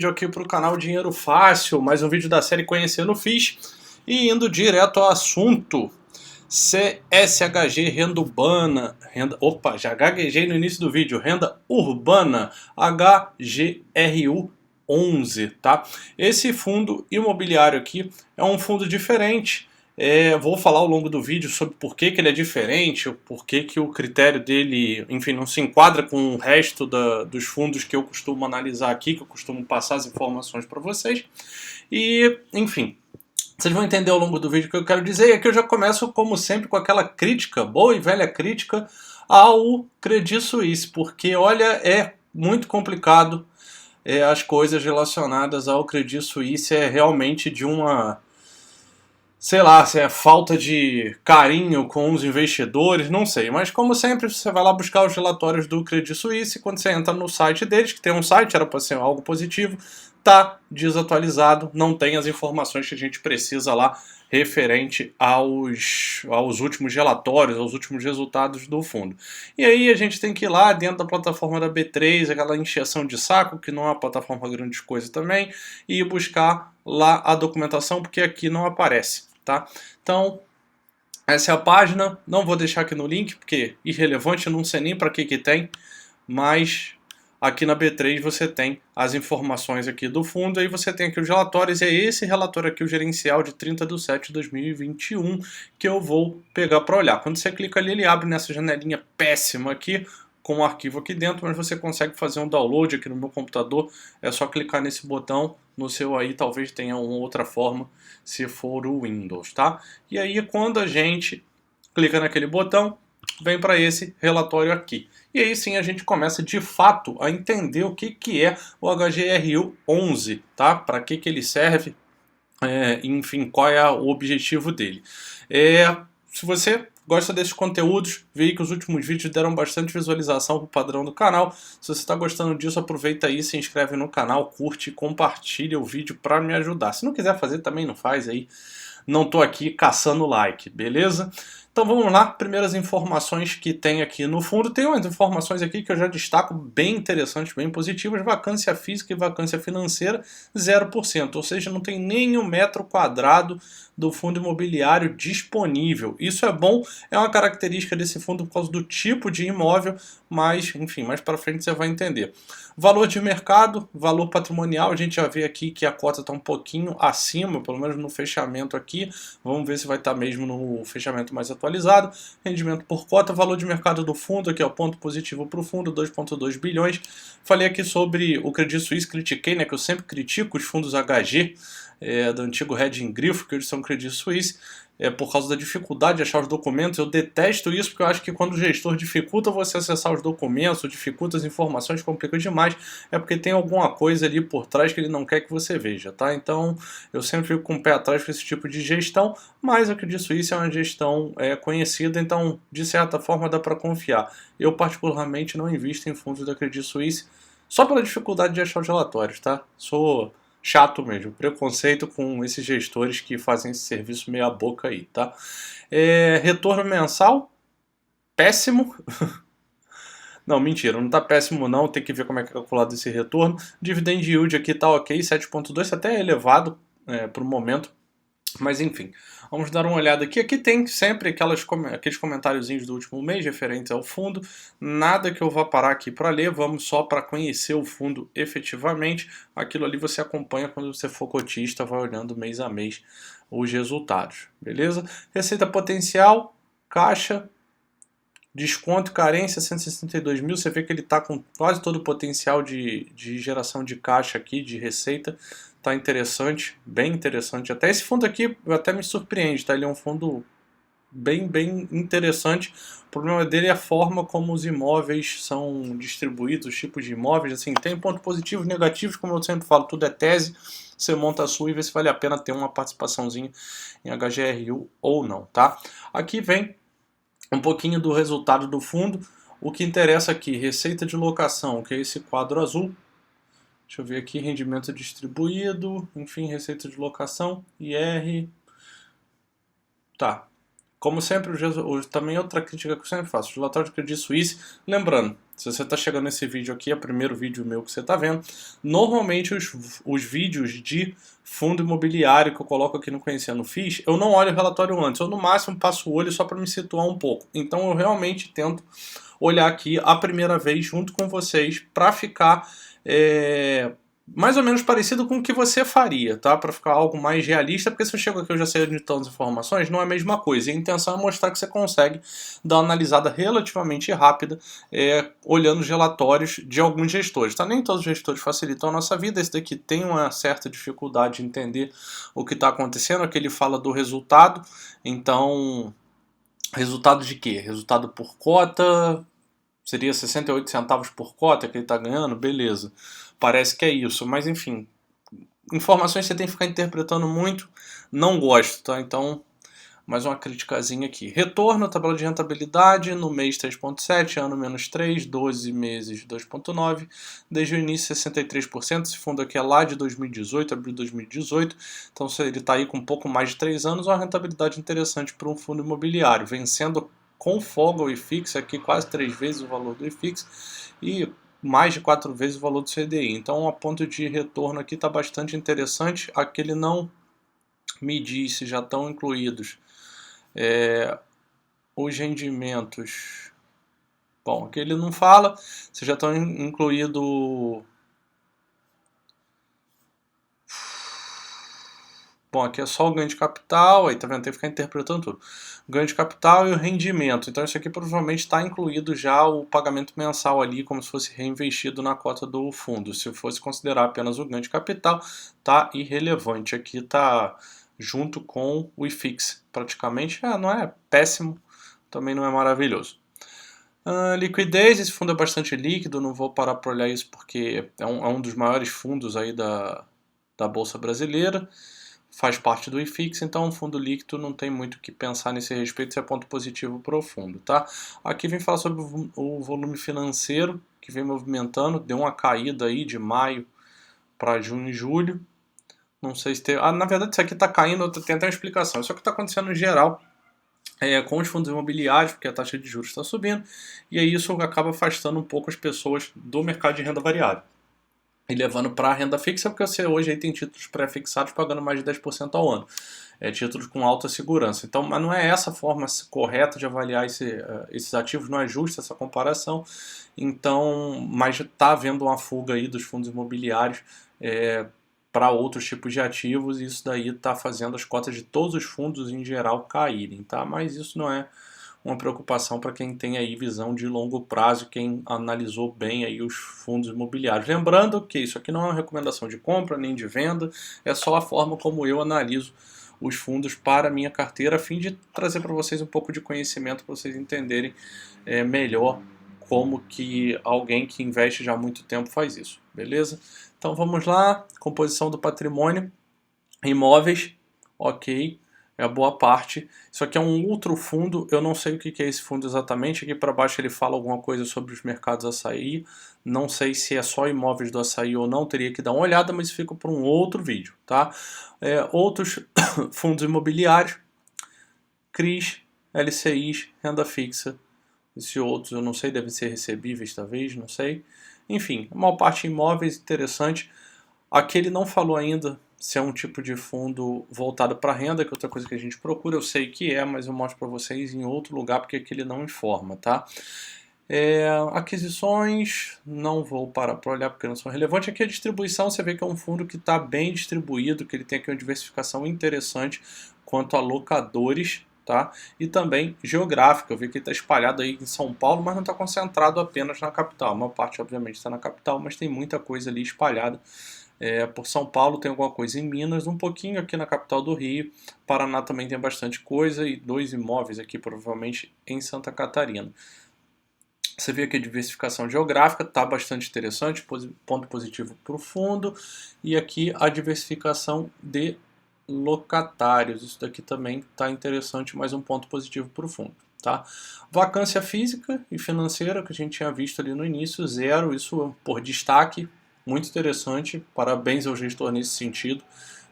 vídeo aqui para o canal Dinheiro Fácil, mais um vídeo da série Conhecendo FIIs e indo direto ao assunto. CSHG Renda Urbana, opa, já gaguejei no início do vídeo, Renda Urbana, HGRU11, tá? Esse fundo imobiliário aqui é um fundo diferente. Vou falar ao longo do vídeo sobre por que ele é diferente, por que o critério dele, enfim, não se enquadra com o resto dos fundos que eu costumo analisar aqui, que eu costumo passar as informações para vocês. E, enfim, vocês vão entender ao longo do vídeo o que eu quero dizer. E aqui eu já começo, como sempre, com aquela crítica, boa e velha crítica, ao Credit Suisse, porque, olha, é muito complicado as coisas relacionadas ao Credit Suisse, é realmente de uma... sei lá, se é falta de carinho com os investidores, não sei. Mas como sempre, você vai lá buscar os relatórios do Credit Suisse, quando você entra no site deles, que tem um site, era para ser algo positivo, tá desatualizado, não tem as informações que a gente precisa lá referente aos últimos relatórios, aos últimos resultados do fundo. E aí a gente tem que ir lá dentro da plataforma da B3, aquela encheção de saco, que não é uma plataforma grande coisa também, e buscar lá a documentação, porque aqui não aparece. Tá? Então, essa é a página, não vou deixar aqui no link, porque é irrelevante, eu não sei nem para que tem, mas aqui na B3 você tem as informações aqui do fundo, aí você tem aqui os relatórios, e é esse relatório aqui, o gerencial de 30/7/2021, que eu vou pegar para olhar. Quando você clica ali, ele abre nessa janelinha péssima aqui, com o arquivo aqui dentro, mas você consegue fazer um download aqui no meu computador, é só clicar nesse botão, no seu aí talvez tenha uma outra forma, se for o Windows, tá? E aí quando a gente clica naquele botão, vem para esse relatório aqui. E aí sim a gente começa de fato a entender o que é o HGRU11, tá? Para que ele serve, enfim, qual é o objetivo dele. Se você gosta desses conteúdos, vi que os últimos vídeos deram bastante visualização para o padrão do canal. Se você está gostando disso, aproveita aí, se inscreve no canal, curte e compartilha o vídeo para me ajudar. Se não quiser fazer, também não faz aí. Não estou aqui caçando like, beleza? Então vamos lá, primeiras informações que tem aqui no fundo. Tem umas informações aqui que eu já destaco bem interessantes, bem positivas. Vacância física e vacância financeira, 0%. Ou seja, não tem nem um metro quadrado do fundo imobiliário disponível. Isso é bom, é uma característica desse fundo por causa do tipo de imóvel, mas, enfim, mais para frente você vai entender. Valor de mercado, valor patrimonial, a gente já vê aqui que a cota está um pouquinho acima, pelo menos no fechamento aqui. Vamos ver se vai estar mesmo no fechamento mais atualizado. Rendimento por cota, valor de mercado do fundo, aqui é o ponto positivo para o fundo, 2,2 bilhões. Falei aqui sobre o Credit Suisse, critiquei, né, que eu sempre critico os fundos HG, do antigo Hedging Grifo, que eles são Credit Suisse, por causa da dificuldade de achar os documentos. Eu detesto isso, porque eu acho que quando o gestor dificulta você acessar os documentos, ou dificulta as informações, complica demais, é porque tem alguma coisa ali por trás que ele não quer que você veja, tá? Então, eu sempre fico com o pé atrás com esse tipo de gestão, mas o Credit Suisse é uma gestão conhecida, então, de certa forma, dá para confiar. Eu, particularmente, não invisto em fundos da Credit Suisse, só pela dificuldade de achar os relatórios, tá? Sou chato mesmo, preconceito com esses gestores que fazem esse serviço meia boca aí, tá? Retorno mensal, péssimo. Não, mentira, não tá péssimo não, tem que ver como é que é calculado esse retorno. Dividend yield aqui tá ok, 7,2, até é elevado para o momento. Mas enfim, vamos dar uma olhada aqui. Aqui tem sempre aqueles comentáriozinhos do último mês referentes ao fundo. Nada que eu vá parar aqui para ler, vamos só para conhecer o fundo efetivamente. Aquilo ali você acompanha quando você for cotista, vai olhando mês a mês os resultados, beleza? Receita potencial, caixa, desconto e carência, 162 mil. Você vê que ele está com quase todo o potencial de geração de caixa aqui, de receita. Tá interessante, bem interessante. Até esse fundo aqui até me surpreende, tá? Ele é um fundo bem interessante. O problema dele é a forma como os imóveis são distribuídos, os tipos de imóveis. Assim, tem pontos positivos e negativos, como eu sempre falo, tudo é tese. Você monta a sua e vê se vale a pena ter uma participaçãozinha em HGRU ou não, tá? Aqui vem um pouquinho do resultado do fundo. O que interessa aqui, receita de locação, que é esse quadro azul. Deixa eu ver aqui, rendimento distribuído, enfim, receita de locação, IR. Tá. Como sempre, também outra crítica que eu sempre faço, o relatório de Credit Suisse, lembrando, Se você está chegando nesse vídeo aqui, é o primeiro vídeo meu que você está vendo, normalmente os vídeos de fundo imobiliário que eu coloco aqui no Conhecendo FIIs, eu não olho o relatório antes, eu no máximo passo o olho só para me situar um pouco. Então eu realmente tento olhar aqui a primeira vez junto com vocês para ficar mais ou menos parecido com o que você faria, tá? Para ficar algo mais realista, porque se eu chego aqui eu já sei de todas as informações, não é a mesma coisa. E a intenção é mostrar que você consegue dar uma analisada relativamente rápida, olhando os relatórios de alguns gestores, tá? Nem todos os gestores facilitam a nossa vida, esse daqui tem uma certa dificuldade de entender o que está acontecendo, aqui ele fala do resultado, então, resultado de quê? Resultado por cota, seria 68 centavos por cota que ele está ganhando, beleza. Parece que é isso, mas enfim, informações você tem que ficar interpretando muito, não gosto, tá? Então, mais uma criticazinha aqui. Retorno, tabela de rentabilidade, no mês 3,7, ano menos 3, 12 meses 2,9, desde o início 63%, esse fundo aqui é lá de 2018, abril de 2018, então ele está aí com um pouco mais de 3 anos, uma rentabilidade interessante para um fundo imobiliário, vencendo com folga o IFIX, aqui quase 3 vezes o valor do IFIX, e mais de 4 vezes o valor do CDI. Então a ponto de retorno aqui está bastante interessante. Aqui ele não me diz se já estão incluídos os rendimentos. Bom, aqui ele não fala se já estão incluídos. Bom, aqui é só o ganho de capital, aí tá vendo, tem que ficar interpretando tudo. Ganho de capital e o rendimento. Então isso aqui provavelmente está incluído já o pagamento mensal ali, como se fosse reinvestido na cota do fundo. Se fosse considerar apenas o ganho de capital, tá irrelevante. Aqui tá junto com o IFIX, praticamente. Não é péssimo, também não é maravilhoso. Liquidez, esse fundo é bastante líquido, não vou parar para olhar isso porque é um dos maiores fundos aí da Bolsa Brasileira. Faz parte do IFIX, então o fundo líquido não tem muito o que pensar nesse respeito, isso é ponto positivo para o fundo, tá? Aqui vem falar sobre o volume financeiro, que vem movimentando, deu uma caída aí de maio para junho e julho, não sei se tem... na verdade isso aqui está caindo, tem até uma explicação, isso aqui está acontecendo em geral com os fundos imobiliários, porque a taxa de juros está subindo, e aí isso acaba afastando um pouco as pessoas do mercado de renda variável e levando para a renda fixa, porque você hoje aí tem títulos pré-fixados pagando mais de 10% ao ano. Títulos com alta segurança. Então, mas não é essa a forma correta de avaliar esses ativos, não é justa essa comparação. Então, mas está havendo uma fuga aí dos fundos imobiliários para outros tipos de ativos, e isso daí está fazendo as cotas de todos os fundos em geral caírem, tá? Mas isso não é uma preocupação para quem tem aí visão de longo prazo, quem analisou bem aí os fundos imobiliários. Lembrando que isso aqui não é uma recomendação de compra nem de venda, é só a forma como eu analiso os fundos para a minha carteira, a fim de trazer para vocês um pouco de conhecimento para vocês entenderem melhor como que alguém que investe já há muito tempo faz isso, beleza? Então vamos lá, composição do patrimônio, imóveis, ok, é a boa parte. Isso aqui é um outro fundo, eu não sei o que é esse fundo exatamente, aqui para baixo ele fala alguma coisa sobre os mercados açaí, não sei se é só imóveis do açaí ou não, teria que dar uma olhada, mas fica para um outro vídeo, tá? Outros fundos imobiliários, CRIs, LCIs, renda fixa, esses outros eu não sei, devem ser recebíveis talvez, não sei. Enfim, a maior parte imóveis, interessante. Aqui ele não falou ainda se é um tipo de fundo voltado para renda, que é outra coisa que a gente procura, eu sei que é, mas eu mostro para vocês em outro lugar, porque aqui ele não informa, tá? Aquisições, não vou parar para olhar porque não são relevantes. Aqui a distribuição, você vê que é um fundo que está bem distribuído, que ele tem aqui uma diversificação interessante quanto a locadores, tá? E também geográfica, eu vi que ele está espalhado aí em São Paulo, mas não está concentrado apenas na capital. Uma parte, obviamente, está na capital, mas tem muita coisa ali espalhada. Por São Paulo tem alguma coisa em Minas, um pouquinho aqui na capital do Rio, Paraná também tem bastante coisa e 2 imóveis aqui provavelmente em Santa Catarina. Você vê que a diversificação geográfica está bastante interessante, ponto positivo para o fundo, e aqui a diversificação de locatários, isso daqui também está interessante, mais um ponto positivo para o fundo. Tá? Vacância física e financeira, que a gente tinha visto ali no início, zero, isso por destaque, muito interessante, parabéns ao gestor nesse sentido,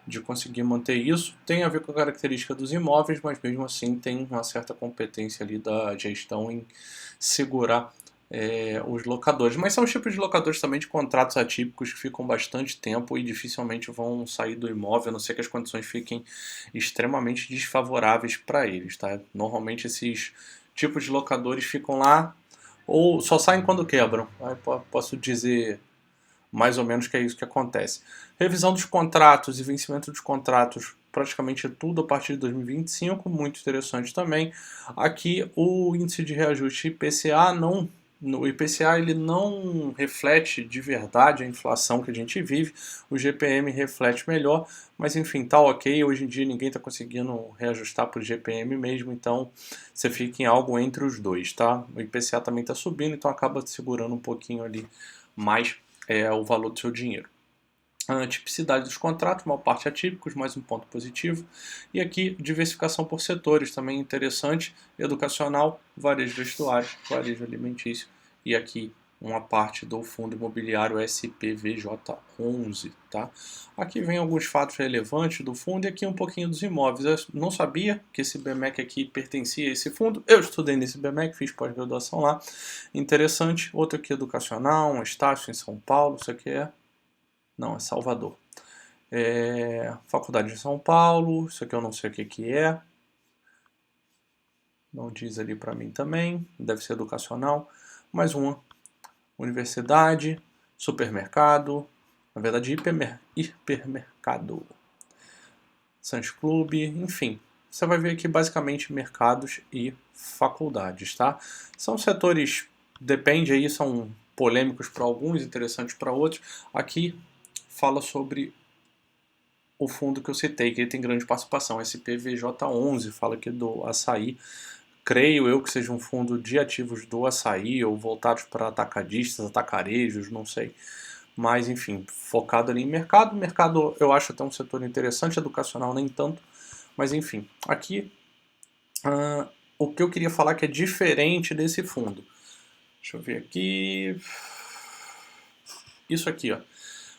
de conseguir manter isso. Tem a ver com a característica dos imóveis, mas mesmo assim tem uma certa competência ali da gestão em segurar os locadores. Mas são os tipos de locadores também de contratos atípicos que ficam bastante tempo e dificilmente vão sair do imóvel, a não ser que as condições fiquem extremamente desfavoráveis para eles, tá? Normalmente esses tipos de locadores ficam lá ou só saem quando quebram. Aí posso dizer mais ou menos que é isso que acontece. Revisão dos contratos e vencimento dos contratos, praticamente tudo a partir de 2025, muito interessante também. Aqui o índice de reajuste IPCA não no IPCA ele não reflete de verdade a inflação que a gente vive, o GPM reflete melhor, mas enfim, tá ok, hoje em dia ninguém está conseguindo reajustar por GPM mesmo, então você fica em algo entre os dois, tá? O IPCA também está subindo, então acaba segurando um pouquinho ali mais o valor do seu dinheiro. A tipicidade dos contratos, uma parte atípicos, mais um ponto positivo. E aqui, diversificação por setores, também interessante, educacional, varejo vestuário, varejo alimentício. E aqui, uma parte do fundo imobiliário SPVJ11, tá? Aqui vem alguns fatos relevantes do fundo e aqui um pouquinho dos imóveis. Eu não sabia que esse BMEC aqui pertencia a esse fundo. Eu estudei nesse BMEC, fiz pós-graduação lá. Interessante. Outro aqui educacional, um estágio em São Paulo, isso aqui não, é Salvador. Faculdade de São Paulo, isso aqui eu não sei o que é. Não diz ali para mim também, deve ser educacional. Mais uma, universidade, supermercado, na verdade hipermercado, Sans Club, enfim. Você vai ver aqui basicamente mercados e faculdades, tá? São setores, depende aí, são polêmicos para alguns, interessantes para outros. Aqui fala sobre o fundo que eu citei, que ele tem grande participação, SPVJ11, fala aqui do açaí. Creio eu que seja um fundo de ativos do açaí ou voltados para atacadistas, atacarejos, não sei. Mas, enfim, focado ali em mercado. Mercado eu acho até um setor interessante, educacional nem tanto. Mas, enfim, aqui o que eu queria falar que é diferente desse fundo. Deixa eu ver aqui. Isso aqui, ó.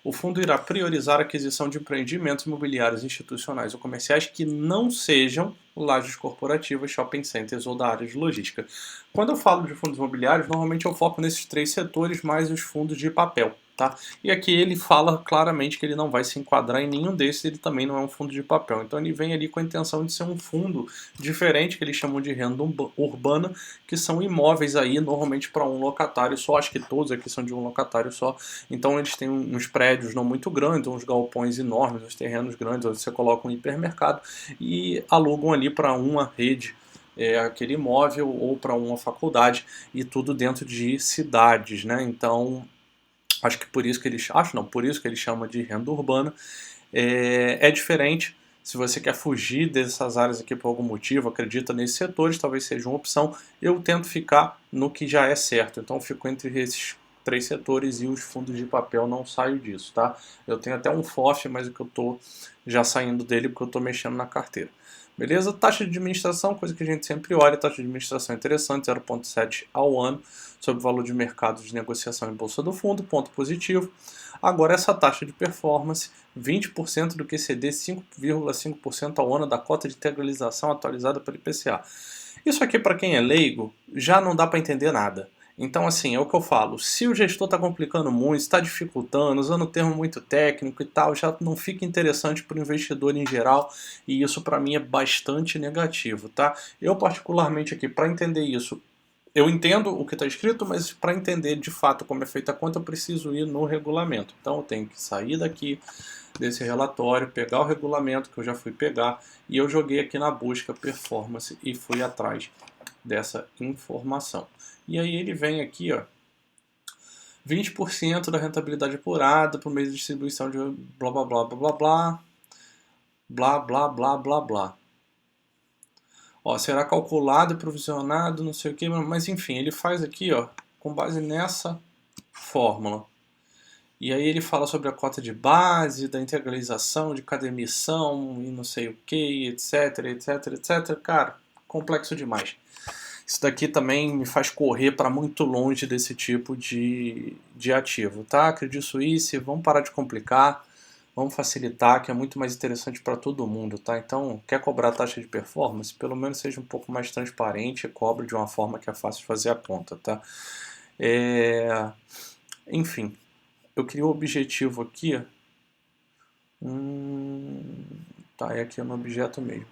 O fundo irá priorizar a aquisição de empreendimentos imobiliários institucionais ou comerciais que não sejam lajes corporativas, shopping centers ou da área de logística. Quando eu falo de fundos imobiliários, normalmente eu foco nesses três setores, mais os fundos de papel. Tá? E aqui ele fala claramente que ele não vai se enquadrar em nenhum desses, ele também não é um fundo de papel. Então ele vem ali com a intenção de ser um fundo diferente, que eles chamam de renda urbana, que são imóveis aí normalmente para um locatário só, acho que todos aqui são de um locatário só. Então eles têm uns prédios não muito grandes, uns galpões enormes, uns terrenos grandes, onde você coloca um hipermercado e alugam ali para uma rede aquele imóvel ou para uma faculdade e tudo dentro de cidades, né? Então acho que por isso que eles por isso que eles chamam de renda urbana. É diferente. Se você quer fugir dessas áreas aqui por algum motivo, acredita nesses setores, talvez seja uma opção. Eu tento ficar no que já é certo. Então eu fico entre esses três setores e os fundos de papel não saio disso, tá? Eu tenho até um FOF, mas o que eu estou já saindo dele porque eu estou mexendo na carteira. Beleza? Taxa de administração, coisa que a gente sempre olha, taxa de administração interessante, 0,7 ao ano, sobre o valor de mercado de negociação em bolsa do fundo, ponto positivo. Agora essa taxa de performance, 20% do QCD, 5,5% ao ano da cota de integralização atualizada pelo IPCA. Isso aqui para quem é leigo já não dá para entender nada. Então, assim, é o que eu falo. Se o gestor está complicando muito, está dificultando, usando termo muito técnico e tal, já não fica interessante para o investidor em geral. E isso, para mim, é bastante negativo, tá? Eu, particularmente, aqui, para entender isso, eu entendo o que está escrito, mas para entender de fato como é feita a conta, eu preciso ir no regulamento. Então, eu tenho que sair daqui desse relatório, pegar o regulamento que eu já fui pegar e eu joguei aqui na busca performance e fui atrás dessa informação. E aí ele vem aqui, ó, 20% da rentabilidade apurada por meio de distribuição de blá blá blá blá blá blá blá blá blá blá blá. Ó, será calculado e provisionado, não sei o que, mas enfim, ele faz aqui, ó, com base nessa fórmula. E aí ele fala sobre a cota de base, da integralização de cada emissão e não sei o que, etc, etc, etc. Cara, complexo demais. Isso daqui também me faz correr para muito longe desse tipo de ativo, tá? Acredito isso, vamos parar de complicar, vamos facilitar, que é muito mais interessante para todo mundo, tá? Então, quer cobrar taxa de performance? Pelo menos seja um pouco mais transparente e cobre de uma forma que é fácil de fazer a conta, tá? Enfim, eu criei um objetivo aqui. Tá, é aqui no objeto mesmo.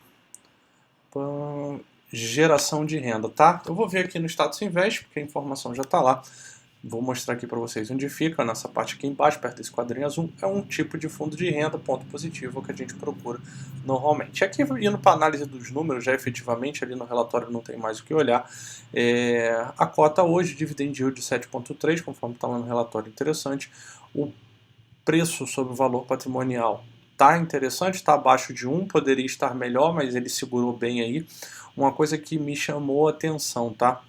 Geração de renda, tá? Eu vou ver aqui no status invest, porque a informação já está lá. Vou mostrar aqui para vocês onde fica, nessa parte aqui embaixo, perto desse quadrinho azul, é um tipo de fundo de renda, ponto positivo, que a gente procura normalmente. Aqui, indo para a análise dos números, já efetivamente, ali no relatório não tem mais o que olhar. A cota hoje, dividend yield de 7,3, conforme está lá no relatório, interessante. O preço sobre o valor patrimonial está interessante, está abaixo de 1, poderia estar melhor, mas ele segurou bem aí. Uma coisa que me chamou a atenção, tá?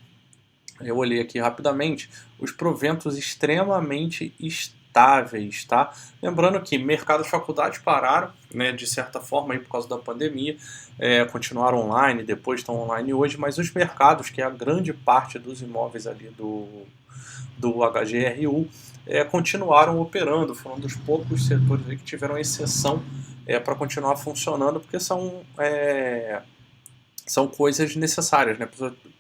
Eu olhei aqui rapidamente, os proventos extremamente estáveis, tá? Lembrando que mercados de faculdade pararam, né, de certa forma aí por causa da pandemia, continuaram online, depois estão online hoje, mas os mercados, que é a grande parte dos imóveis ali do HGRU, continuaram operando, foram um dos poucos setores aí que tiveram exceção para continuar funcionando, porque são coisas necessárias, né?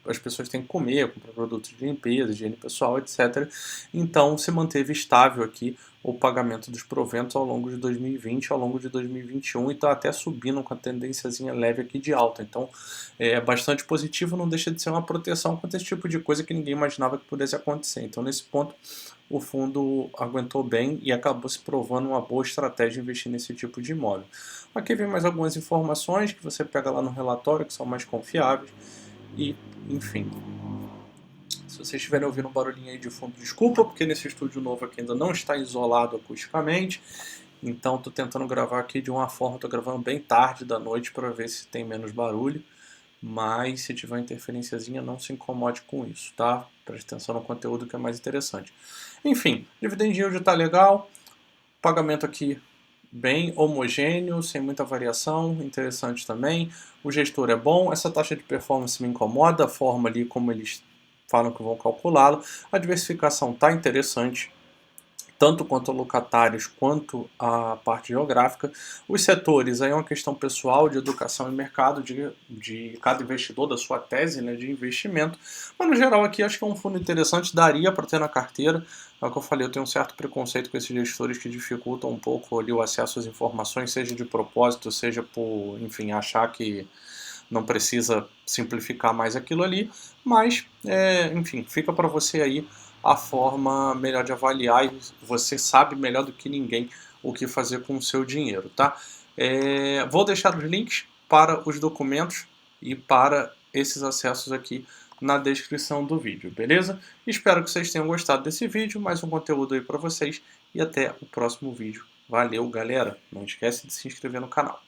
As pessoas têm que comer, comprar produtos de limpeza, higiene pessoal, etc. Então, se manteve estável aqui o pagamento dos proventos ao longo de 2020, ao longo de 2021, e está até subindo com a tendênciazinha leve aqui de alta. Então, é bastante positivo, não deixa de ser uma proteção contra esse tipo de coisa que ninguém imaginava que pudesse acontecer. Então, nesse ponto, o fundo aguentou bem e acabou se provando uma boa estratégia investir nesse tipo de imóvel. Aqui vem mais algumas informações que você pega lá no relatório, que são mais confiáveis. E, enfim, se vocês estiverem ouvindo um barulhinho aí de fundo, desculpa, porque nesse estúdio novo aqui ainda não está isolado acusticamente. Então estou tentando gravar aqui de uma forma, estou gravando bem tarde da noite para ver se tem menos barulho. Mas se tiver interferenciazinha, não se incomode com isso, tá? Preste atenção no conteúdo que é mais interessante. Enfim, dividend yield está legal, pagamento aqui bem homogêneo, sem muita variação, interessante também. O gestor é bom, essa taxa de performance me incomoda, a forma ali como eles falam que vão calculá-lo. A diversificação está interessante, tanto quanto a locatários quanto a parte geográfica. Os setores, aí é uma questão pessoal de educação e mercado de cada investidor, da sua tese, né, de investimento. Mas no geral aqui acho que é um fundo interessante, daria para ter na carteira. É o que eu falei, eu tenho um certo preconceito com esses gestores que dificultam um pouco ali o acesso às informações, seja de propósito, seja por, enfim, achar que não precisa simplificar mais aquilo ali, mas, enfim, fica para você aí a forma melhor de avaliar e você sabe melhor do que ninguém o que fazer com o seu dinheiro, tá? Vou deixar os links para os documentos e para esses acessos aqui na descrição do vídeo, beleza? Espero que vocês tenham gostado desse vídeo, mais um conteúdo aí para vocês e até o próximo vídeo. Valeu, galera! Não esquece de se inscrever no canal.